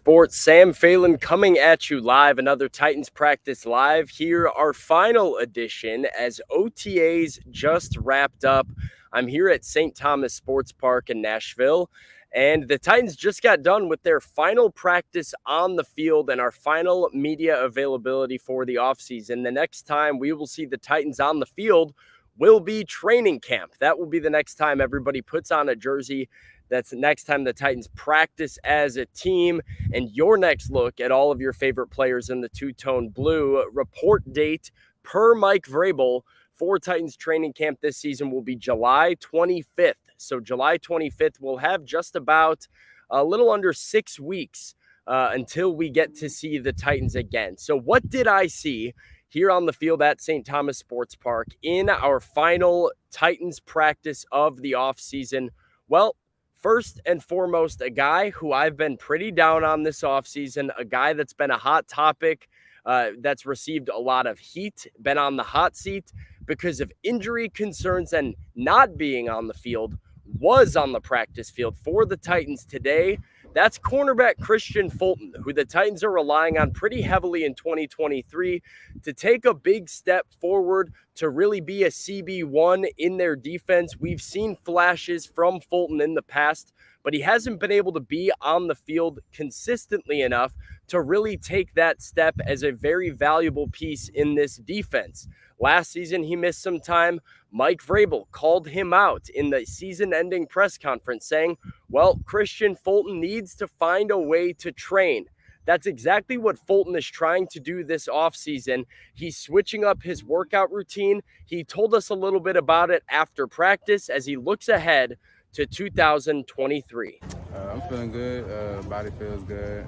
Sports. Sam Phelan coming at you live. Another Titans Practice Live here, our final edition as OTAs just wrapped up. I'm here at St. Thomas Sports Park in Nashville, and the Titans just got done with their final practice on the field and our final media availability for the offseason. The next time we will see the Titans on the field will be training camp. That will be the next time everybody puts on a jersey. That's the next time the Titans practice as a team. And your next look at all of your favorite players in the two-tone blue. Report date per Mike Vrabel for Titans training camp this season will be July 25th. So July 25th, we'll have just about a little under 6 weeks until we get to see the Titans again. So what did I see here on the field at St. Thomas Sports Park in our final Titans practice of the offseason? Well, first and foremost, a guy who I've been pretty down on this offseason, a guy that's been a hot topic, that's received a lot of heat, been on the hot seat because of injury concerns and not being on the field, was on the practice field for the Titans today. That's cornerback Kristian Fulton, who the Titans are relying on pretty heavily in 2023 to take a big step forward, to really be a CB1 in their defense. We've seen flashes from Fulton in the past, but he hasn't been able to be on the field consistently enough to really take that step as a very valuable piece in this defense. Last season, he missed some time. Mike Vrabel called him out in the season-ending press conference saying, well, Kristian Fulton needs to find a way to train. That's exactly what Fulton is trying to do this offseason. He's switching up his workout routine. He told us a little bit about it after practice as he looks ahead to 2023. I'm feeling good. Body feels good.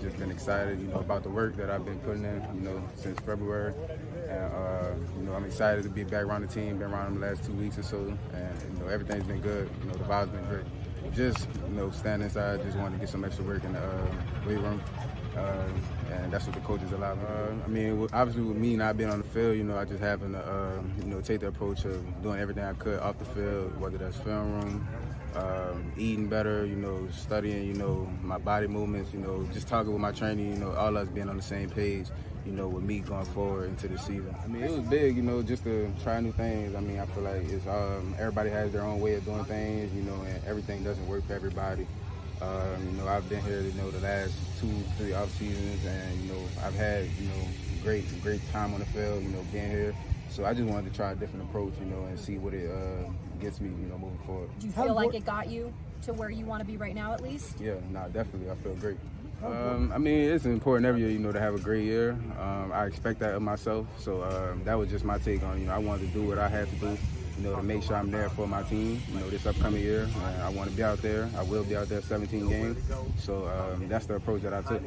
Just been excited, about the work that I've been putting in, since February. And, I'm excited to be back around the team. Been around them the last 2 weeks or so, and everything's been good. The vibe's been great. Just, standing inside, just wanted to get some extra work in the weight room. And that's what the coaches allow me. Obviously with me not being on the field, I just having to, take the approach of doing everything I could off the field, whether that's film room, eating better, studying, my body movements, just talking with my training, all us being on the same page, with me going forward into the season. It was big, just to try new things. I feel like it's everybody has their own way of doing things, and everything doesn't work for everybody. I've been here, the last 2-3 off seasons, and I've had, great time on the field, being here. So I just wanted to try a different approach, and see what it gets me, moving forward. Do you feel like it got you to where you want to be right now, at least? Yeah, definitely. I feel great. It's important every year, to have a great year. I expect that of myself. So that was just my take on, I wanted to do what I had to do, to make sure I'm there for my team, this upcoming year. I want to be out there. I will be out there 17 games. So that's the approach that I took.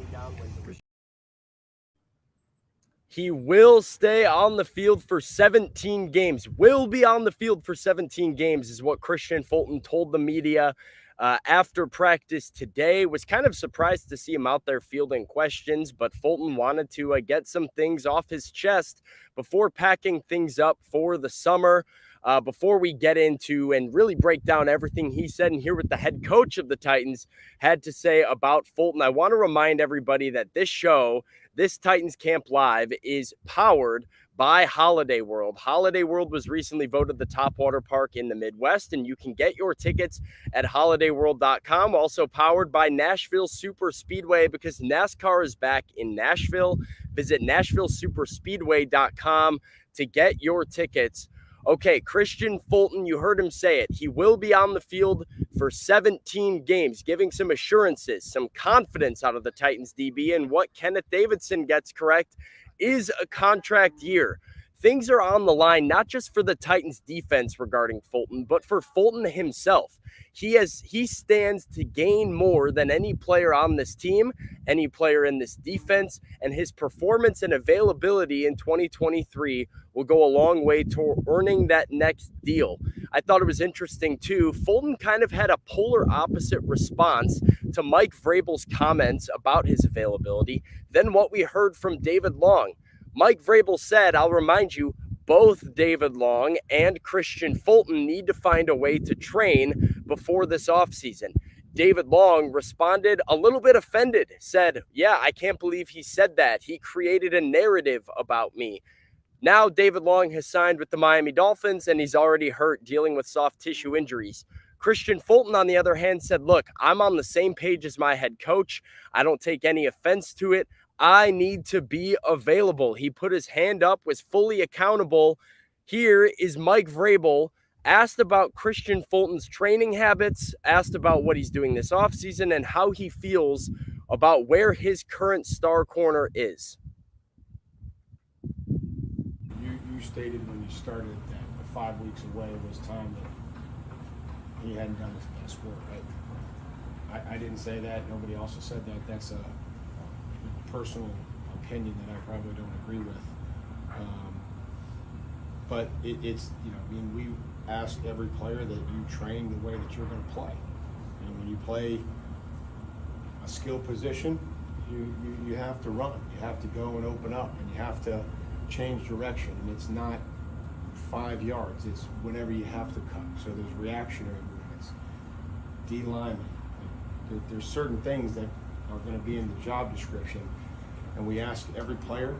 He will stay on the field for 17 games. Will be on the field for 17 games is what Kristian Fulton told the media after practice today. Was kind of surprised to see him out there fielding questions, but Fulton wanted to get some things off his chest before packing things up for the summer. Before we get into and really break down everything he said and hear what the head coach of the Titans had to say about Fulton, I want to remind everybody that this show, this Titans Camp Live, is powered by Holiday World. Holiday World was recently voted the top water park in the Midwest, and you can get your tickets at holidayworld.com. Also powered by Nashville Super Speedway, because NASCAR is back in Nashville. Visit nashvillesuperspeedway.com to get your tickets. Okay, Kristian Fulton, you heard him say it. He will be on the field for 17 games, giving some assurances, some confidence out of the Titans DB. And what Kenneth Davidson gets correct is a contract year. Things are on the line, not just for the Titans defense regarding Fulton, but for Fulton himself. He stands to gain more than any player on this team, any player in this defense, and his performance and availability in 2023 will go a long way toward earning that next deal. I thought it was interesting too. Fulton kind of had a polar opposite response to Mike Vrabel's comments about his availability than what we heard from David Long. Mike Vrabel said, I'll remind you, both David Long and Kristian Fulton need to find a way to train before this offseason. David Long responded a little bit offended, said, yeah, I can't believe he said that. He created a narrative about me. Now David Long has signed with the Miami Dolphins, and he's already hurt, dealing with soft tissue injuries. Kristian Fulton, on the other hand, said, look, I'm on the same page as my head coach. I don't take any offense to it. I need to be available. He put his hand up, was fully accountable. Here is Mike Vrabel, asked about Kristian Fulton's training habits, asked about what he's doing this offseason, and how he feels about where his current star corner is. You stated when you started that the 5 weeks away was time that he hadn't done his best work. I didn't say that. Nobody also said that. That's a personal opinion that I probably don't agree with. But it's, we ask every player that you train the way that you're going to play. And when you play a skill position, you have to run. You have to go and open up, and you have to change direction. And it's not 5 yards. It's whenever you have to cut. So there's reactionary movements, D-lineman. There's certain things that are going to be in the job description, and we ask every player.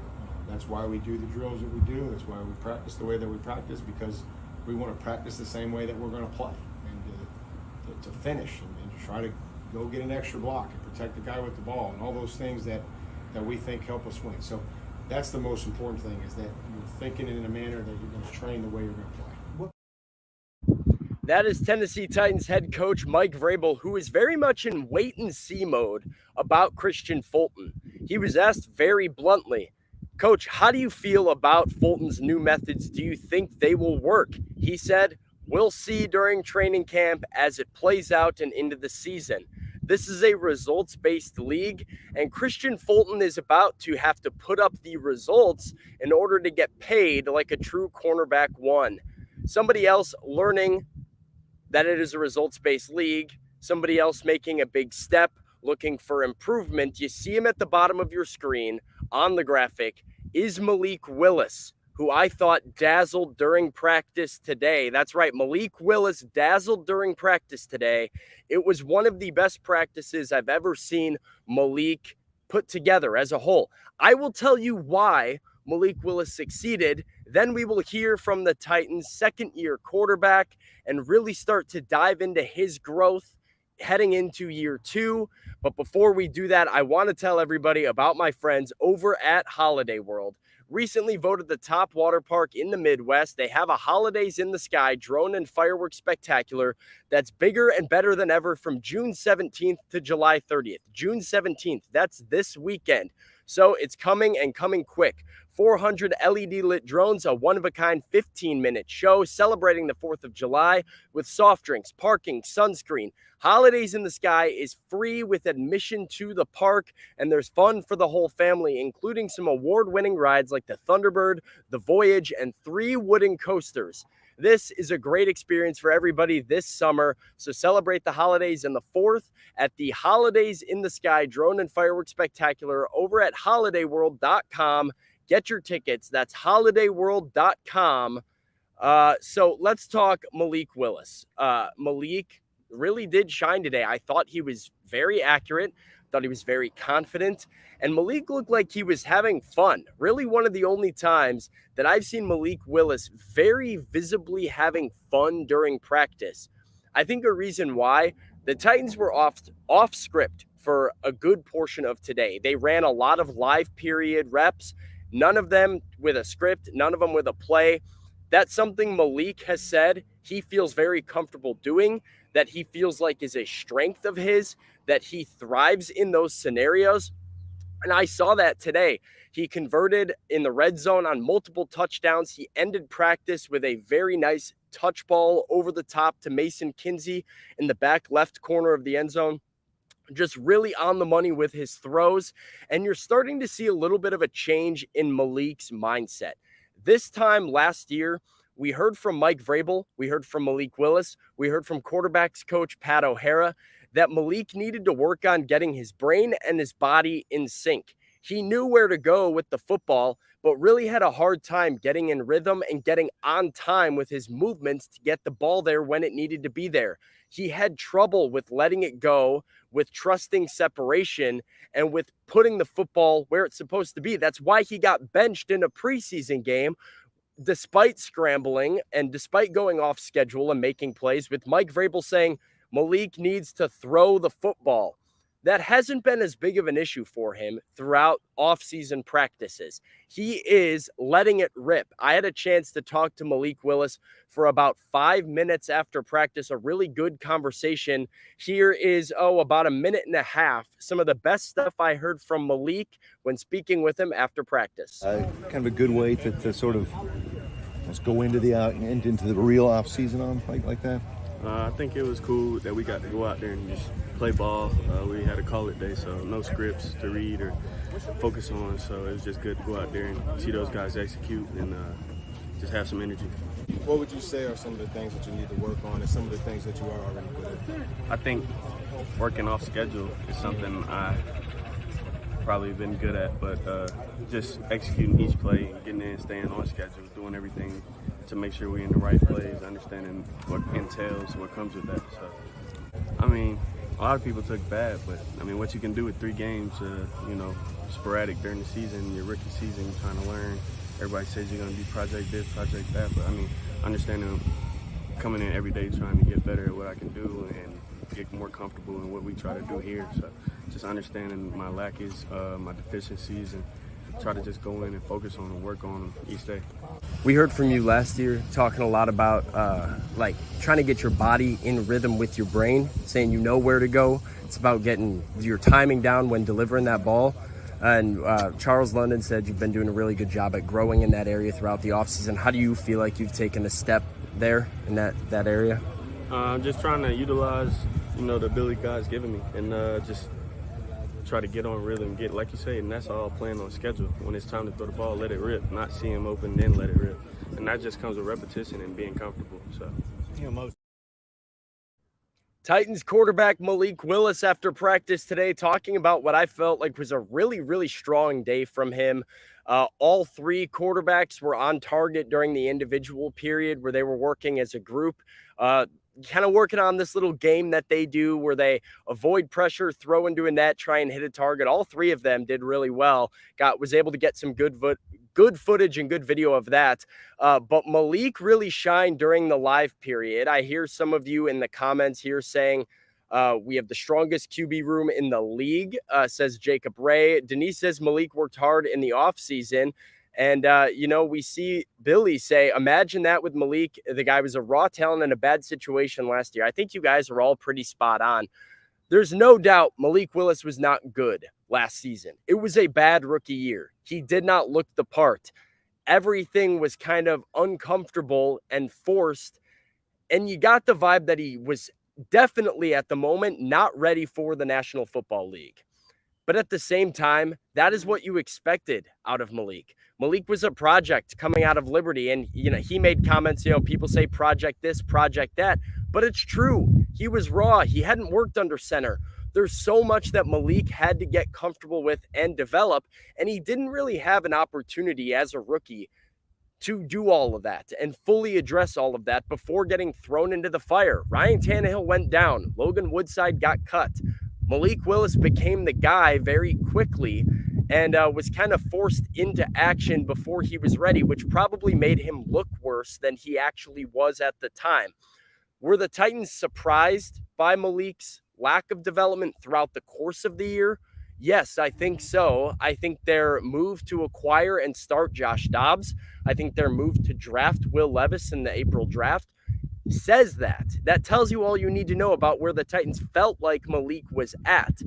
That's why we do the drills that we do. That's why we practice the way that we practice, because we want to practice the same way that we're going to play, and to finish and to try to go get an extra block and protect the guy with the ball, and all those things that we think help us win. So that's the most important thing, is that you're thinking in a manner that you're going to train the way you're going to play. That is Tennessee Titans head coach Mike Vrabel, who is very much in wait-and-see mode about Kristian Fulton. He was asked very bluntly, Coach, how do you feel about Fulton's new methods? Do you think they will work? He said, we'll see during training camp as it plays out and into the season. This is a results-based league, and Kristian Fulton is about to have to put up the results in order to get paid like a true cornerback one. Somebody else learning that it is a results-based league, somebody else making a big step, looking for improvement. You see him at the bottom of your screen on the graphic, is Malik Willis, who I thought dazzled during practice today. That's right, Malik Willis dazzled during practice today. It was one of the best practices I've ever seen Malik put together as a whole. I will tell you why Malik Willis succeeded. Then we will hear from the Titans' second-year quarterback and really start to dive into his growth heading into year 2. But before we do that, I want to tell everybody about my friends over at Holiday World. Recently voted the top water park in the Midwest. They have a Holidays in the Sky drone and fireworks spectacular that's bigger and better than ever from June 17th to July 30th. June 17th, that's this weekend. So it's coming and coming quick. 400 LED lit drones, a one-of-a-kind 15-minute show celebrating the 4th of July with soft drinks, parking, sunscreen. Holidays in the Sky is free with admission to the park, and there's fun for the whole family, including some award-winning rides like the Thunderbird, the Voyage, and 3 wooden coasters. This is a great experience for everybody this summer, so celebrate the holidays on the 4th at the Holidays in the Sky Drone and Fireworks Spectacular over at holidayworld.com. Get your tickets. That's holidayworld.com. So let's talk Malik Willis. Malik really did shine today. I thought he was very accurate. Thought he was very confident. And Malik looked like he was having fun. Really one of the only times that I've seen Malik Willis very visibly having fun during practice. I think a reason why the Titans were off script for a good portion of today. They ran a lot of live period reps. None of them with a script, none of them with a play. That's something Malik has said he feels very comfortable doing, that he feels like is a strength of his, that he thrives in those scenarios. And I saw that today. He converted in the red zone on multiple touchdowns. He ended practice with a very nice touch ball over the top to Mason Kinsey in the back left corner of the end zone. Just really on the money with his throws. And you're starting to see a little bit of a change in Malik's mindset. This time last year, we heard from Mike Vrabel, we heard from Malik Willis, we heard from quarterbacks coach Pat O'Hara that Malik needed to work on getting his brain and his body in sync. He knew where to go with the football, but really had a hard time getting in rhythm and getting on time with his movements to get the ball there when it needed to be there. He had trouble with letting it go, with trusting separation, and with putting the football where it's supposed to be. That's why he got benched in a preseason game, despite scrambling and despite going off schedule and making plays, with Mike Vrabel saying Malik needs to throw the football. That hasn't been as big of an issue for him throughout off-season practices. He is letting it rip. I had a chance to talk to Malik Willis for about 5 minutes after practice, a really good conversation. Here is, about a minute and a half, some of the best stuff I heard from Malik when speaking with him after practice. Kind of a good way to sort of let's go into the real off-season on like that. I think it was cool that we got to go out there and just play ball. We had a call-it day, so no scripts to read or focus on. So it was just good to go out there and see those guys execute and just have some energy. What would you say are some of the things that you need to work on and some of the things that you are already good at? I think working off schedule is something I probably been good at, but just executing each play, getting in, staying on schedule, doing everything to make sure we're in the right plays, understanding what entails, what comes with that. So, I mean, a lot of people took bad, but I mean, what you can do with 3 games, sporadic during the season, your rookie season, you're trying to learn. Everybody says you're going to do project this, project that, but I mean, understanding coming in every day trying to get better at what I can do and get more comfortable in what we try to do here. So just understanding my lackies, my deficiencies, and try to just go in and focus on and work on them each day. We heard from you last year talking a lot about trying to get your body in rhythm with your brain, saying you know where to go. It's about getting your timing down when delivering that ball. And Charles London said you've been doing a really good job at growing in that area throughout the offseason. How do you feel like you've taken a step there in that area? I'm just trying to utilize, the ability God's given me and just try to get on rhythm, get, like you say, and that's all playing on schedule. When it's time to throw the ball, let it rip, not see him open, then let it rip. And that just comes with repetition and being comfortable. So, Titans quarterback Malik Willis after practice today talking about what I felt like was a really, really strong day from him. All 3 quarterbacks were on target during the individual period where they were working as a group, kind of working on this little game that they do where they avoid pressure, throw into a net, try and hit a target. All 3 of them did really well. Was able to get some good footage and good video of that. But Malik really shined during the live period. I hear some of you in the comments here saying we have the strongest QB room in the league, says Jacob Ray. Denise says Malik worked hard in the offseason. And, we see Billy say, imagine that with Malik. The guy was a raw talent in a bad situation last year. I think you guys are all pretty spot on. There's no doubt Malik Willis was not good last season. It was a bad rookie year. He did not look the part. Everything was kind of uncomfortable and forced. And you got the vibe that he was definitely at the moment not ready for the National Football League. But at the same time, that is what you expected out of Malik. Malik was a project coming out of Liberty, and he made comments, people say project this, project that, but it's true. He was raw. He hadn't worked under center. There's so much that Malik had to get comfortable with and develop, and he didn't really have an opportunity as a rookie to do all of that and fully address all of that before getting thrown into the fire. Ryan Tannehill went down. Logan Woodside got cut. Malik Willis became the guy very quickly and was kind of forced into action before he was ready, which probably made him look worse than he actually was at the time. Were the Titans surprised by Malik's lack of development throughout the course of the year? Yes, I think so. I think their move to acquire and start Josh Dobbs, I think their move to draft Will Levis in the April draft says that. That tells you all you need to know about where the Titans felt like Malik was at.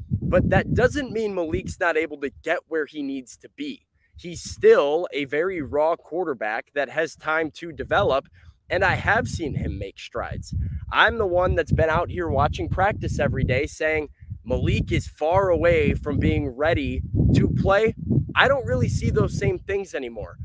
But that doesn't mean Malik's not able to get where he needs to be. He's still a very raw quarterback that has time to develop, and I have seen him make strides. I'm the one that's been out here watching practice every day saying Malik is far away from being ready to play. I don't really see those same things anymore.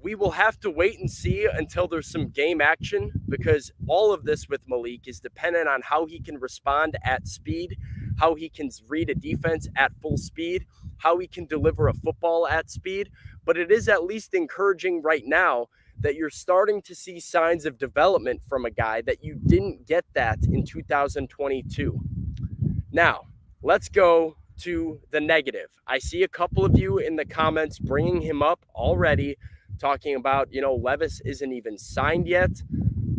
We will have to wait and see until there's some game action, because all of this with Malik is dependent on how he can respond at speed, how he can read a defense at full speed, how he can deliver a football at speed. But it is at least encouraging right now that you're starting to see signs of development from a guy that you didn't get that in 2022. Now, let's go to the negative. I see a couple of you in the comments bringing him up already, talking about, Levis isn't even signed yet.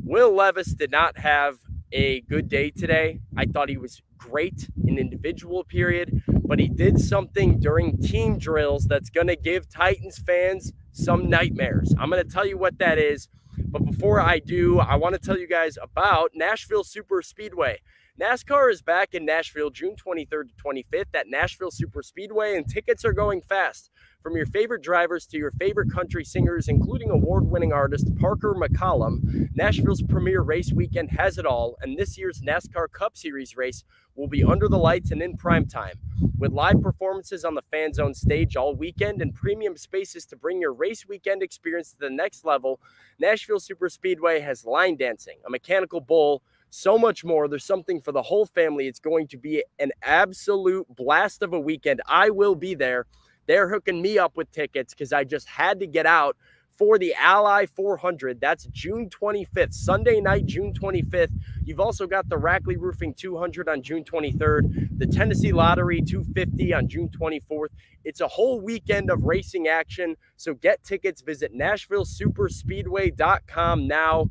Will Levis did not have a good day today. I thought he was great in individual period, but he did something during team drills that's going to give Titans fans some nightmares. I'm going to tell you what that is. But before I do, I want to tell you guys about Nashville Super Speedway. NASCAR is back in Nashville June 23rd to 25th at Nashville Super Speedway, and tickets are going fast. From your favorite drivers to your favorite country singers, including award-winning artist Parker McCollum, Nashville's premier race weekend has it all, and this year's NASCAR Cup Series race will be under the lights and in prime time. With live performances on the Fan Zone stage all weekend and premium spaces to bring your race weekend experience to the next level, Nashville Super Speedway has line dancing, a mechanical bull, so much more. There's something for the whole family. It's going to be an absolute blast of a weekend. I will be there. They're hooking me up with tickets because I just had to get out for the Ally 400. That's June 25th, Sunday night, June 25th. You've also got the Rackley Roofing 200 on June 23rd, the Tennessee Lottery 250 on June 24th. It's a whole weekend of racing action, so get tickets. Visit NashvilleSuperspeedway.com now.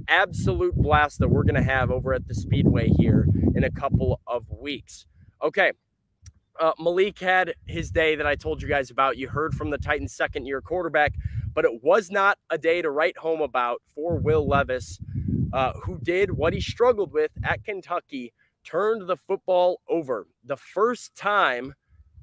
Absolute blast that we're going to have over at the Speedway here in a couple of weeks. Okay. Malik had his day that I told you guys about. You heard from the Titans' second-year quarterback, but it was not a day to write home about for Will Levis, who did what he struggled with at Kentucky, turned the football over. The first time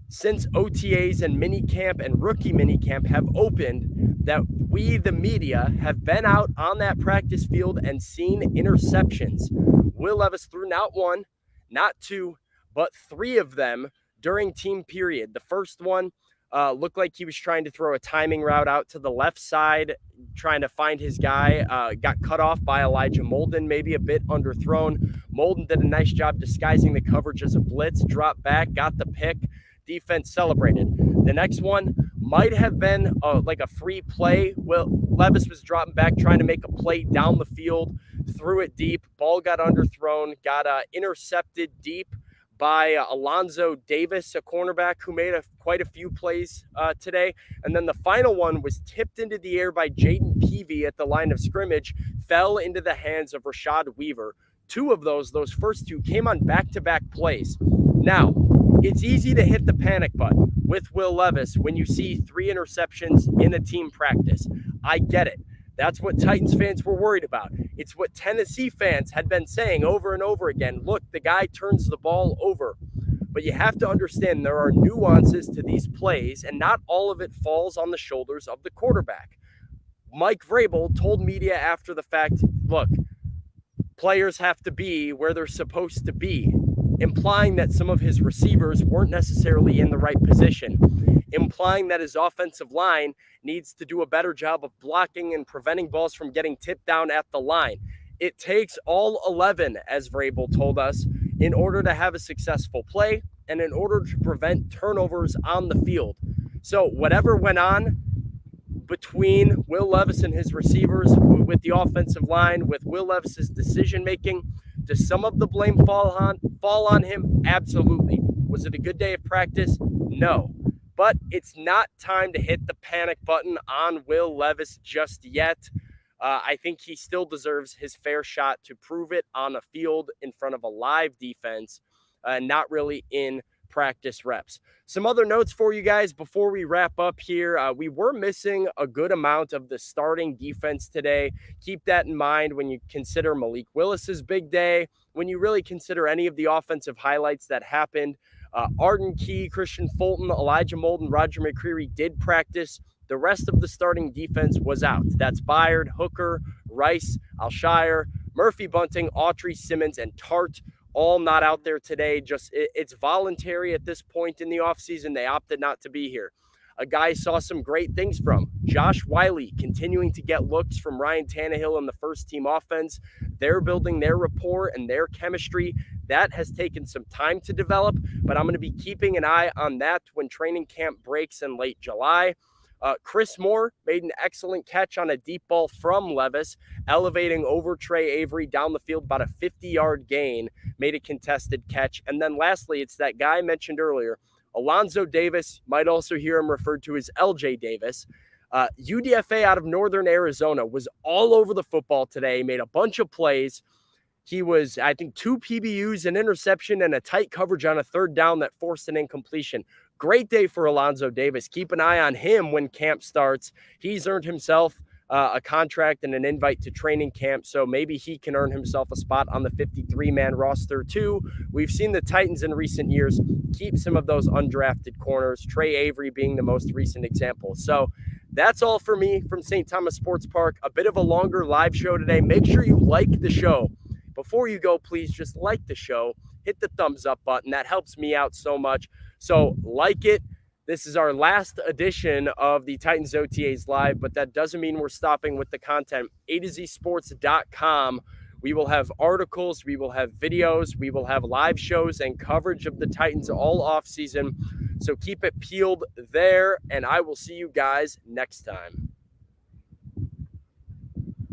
since OTAs and minicamp and rookie minicamp have opened that we, the media, have been out on that practice field and seen interceptions. Will Levis threw not one, not two, but three of them during team period. The first one looked like he was trying to throw a timing route out to the left side, trying to find his guy, got cut off by Elijah Molden, maybe a bit underthrown. Molden did a nice job disguising the coverage as a blitz, dropped back, got the pick, defense celebrated. The next one might have been like a free play. Well, Levis was dropping back, trying to make a play down the field, threw it deep, ball got underthrown, got intercepted deep by Alonzo Davis, a cornerback who made quite a few plays today. And then the final one was tipped into the air by Jaden Peavy at the line of scrimmage, fell into the hands of Rashad Weaver. Two of those first two, came on back-to-back plays. Now, it's easy to hit the panic button with Will Levis when you see three interceptions in a team practice. I get it. That's what Titans fans were worried about. It's what Tennessee fans had been saying over and over again. Look, the guy turns the ball over. But you have to understand there are nuances to these plays, and not all of it falls on the shoulders of the quarterback. Mike Vrabel told media after the fact, look, players have to be where they're supposed to be, implying that some of his receivers weren't necessarily in the right position, implying that his offensive line needs to do a better job of blocking and preventing balls from getting tipped down at the line. It takes all 11, as Vrabel told us, in order to have a successful play and in order to prevent turnovers on the field. So whatever went on between Will Levis and his receivers, with the offensive line, with Will Levis's decision-making, does some of the blame fall on him? Absolutely. Was it a good day of practice? No. But it's not time to hit the panic button on Will Levis just yet. I think he still deserves his fair shot to prove it on a field in front of a live defense, not really in practice reps. Some other notes for you guys before we wrap up here. We were missing a good amount of the starting defense today. Keep that in mind when you consider Malik Willis's big day, when you really consider any of the offensive highlights that happened. Arden Key, Kristian Fulton, Elijah Molden, Roger McCreary did practice. The rest of the starting defense was out. That's Byard, Hooker, Rice, Alshire, Murphy Bunting, Autry, Simmons, and Tart, all not out there today. It's voluntary at this point in the offseason. They opted not to be here. A guy saw some great things from Josh Wiley, continuing to get looks from Ryan Tannehill in the first team offense. They're building their rapport and their chemistry. That has taken some time to develop, but I'm going to be keeping an eye on that when training camp breaks in late July. Chris Moore made an excellent catch on a deep ball from Levis, elevating over Trey Avery down the field, about a 50-yard gain, made a contested catch. And then lastly, it's that guy I mentioned earlier, Alonzo Davis, might also hear him referred to as LJ Davis. UDFA out of Northern Arizona was all over the football today, made a bunch of plays. He was, I think, 2 PBUs, an interception, and a tight coverage on a third down that forced an incompletion. Great day for Alonzo Davis. Keep an eye on him when camp starts. He's earned himself a contract and an invite to training camp, so maybe he can earn himself a spot on the 53-man roster too. We've seen the Titans in recent years keep some of those undrafted corners, Trey Avery being the most recent example. So that's all for me from St. Thomas Sports Park. A bit of a longer live show today. Make sure you like the show. Before you go, please just like the show. Hit the thumbs up button. That helps me out so much. So like it. This is our last edition of the Titans OTAs Live, but that doesn't mean we're stopping with the content. A2ZSports.com. We will have articles, we will have videos, we will have live shows and coverage of the Titans all off season. So keep it peeled there, and I will see you guys next time.